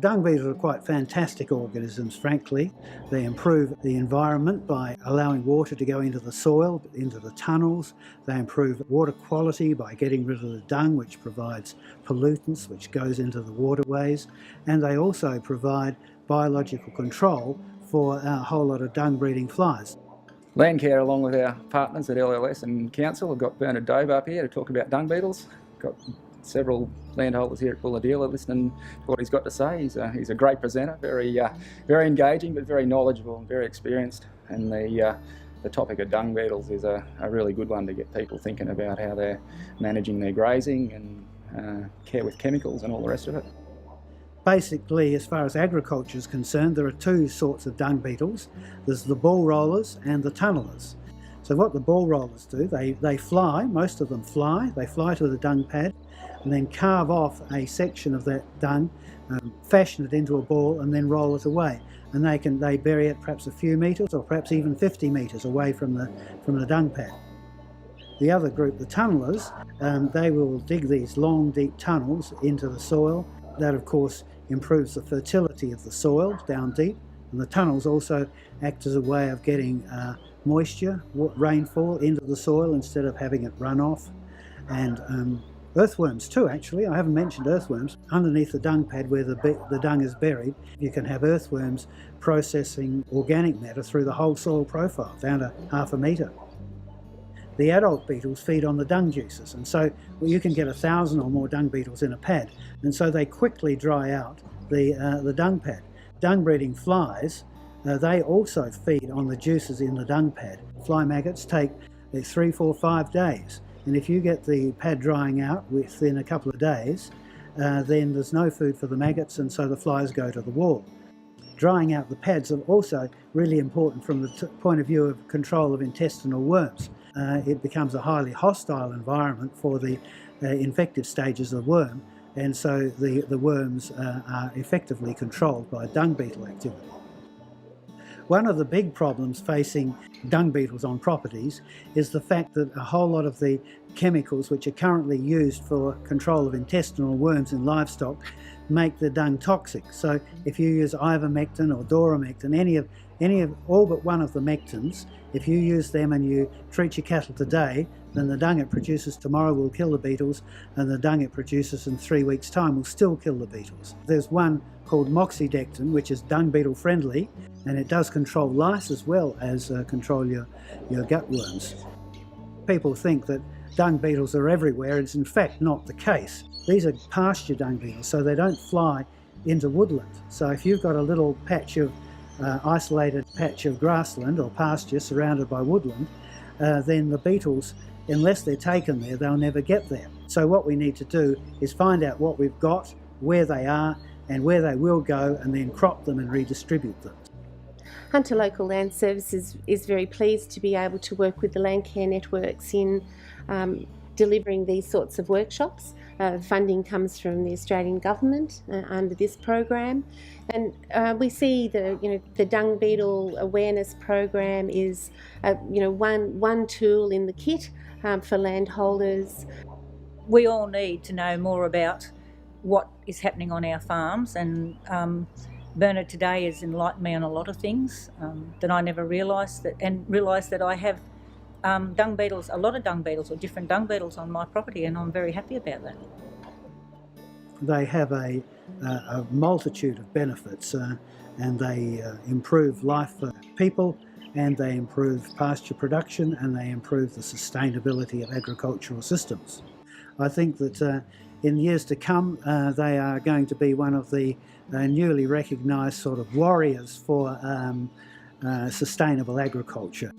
Dung beetles are quite fantastic organisms, frankly. They improve the environment by allowing water to go into the soil, into the tunnels. They improve water quality by getting rid of the dung, which provides pollutants, which goes into the waterways. And they also provide biological control for a whole lot of dung-breeding flies. Landcare, along with our partners at LLS and Council, have got Bernard Doube up here to talk about dung beetles. Got several landholders here at Bulahdelah listening to what he's got to say. He's a great presenter, very engaging, but very knowledgeable and very experienced. And the topic of dung beetles is a really good one to get people thinking about how they're managing their grazing and care with chemicals and all the rest of it. Basically, as far as agriculture is concerned, there are two sorts of dung beetles. There's the ball rollers and the tunnelers. So what the ball rollers do, they fly, most of them fly, they fly to the dung pad and then carve off a section of that dung, fashion it into a ball and then roll it away. And they bury it perhaps a few metres or perhaps even 50 metres away from the dung pad. The other group, the tunnelers, they will dig these long, deep tunnels into the soil. That, of course, improves the fertility of the soil down deep, and the tunnels also act as a way of getting moisture, rainfall into the soil instead of having it run off. And earthworms too, actually. I haven't mentioned earthworms. Underneath the dung pad where the dung is buried, you can have earthworms processing organic matter through the whole soil profile, down to ½ metre. The adult beetles feed on the dung juices, and so you can get 1,000 or more dung beetles in a pad, and so they quickly dry out the dung pad. Dung-breeding flies, they also feed on the juices in the dung pad. Fly maggots take 3, 4, 5 days, and if you get the pad drying out within a couple of days, then there's no food for the maggots, and so the flies go to the wall. Drying out the pads are also really important from the point of view of control of intestinal worms. It becomes a highly hostile environment for the infective stages of the worm, and so the worms are effectively controlled by dung beetle activity. One of the big problems facing dung beetles on properties is the fact that a whole lot of the chemicals which are currently used for control of intestinal worms in livestock make the dung toxic. So if you use ivermectin or doramectin, any of all but one of the mectins, if you use them and you treat your cattle today, then the dung it produces tomorrow will kill the beetles, and the dung it produces in 3 weeks' time will still kill the beetles. There's one called moxidectin, which is dung beetle friendly, and it does control lice as well as control your gutworms. People think that dung beetles are everywhere. It's in fact not the case. These are pasture dung beetles, so they don't fly into woodland. So if you've got a little patch of isolated patch of grassland or pasture surrounded by woodland, then the beetles, unless they're taken there, they'll never get there. So what we need to do is find out what we've got, where they are, and where they will go, and then crop them and redistribute them. Hunter Local Land Services is very pleased to be able to work with the Landcare networks in delivering these sorts of workshops. Funding comes from the Australian Government under this program, and we see the dung beetle awareness program is one tool in the kit for landholders. We all need to know more about what is happening on our farms, and Bernard today has enlightened me on a lot of things that I never realised, that I have dung beetles, a lot of dung beetles or different dung beetles on my property, and I'm very happy about that. They have a multitude of benefits, and they improve life for people, and they improve pasture production, and they improve the sustainability of agricultural systems. I think that in years to come they are going to be one of the newly recognised sort of warriors for sustainable agriculture.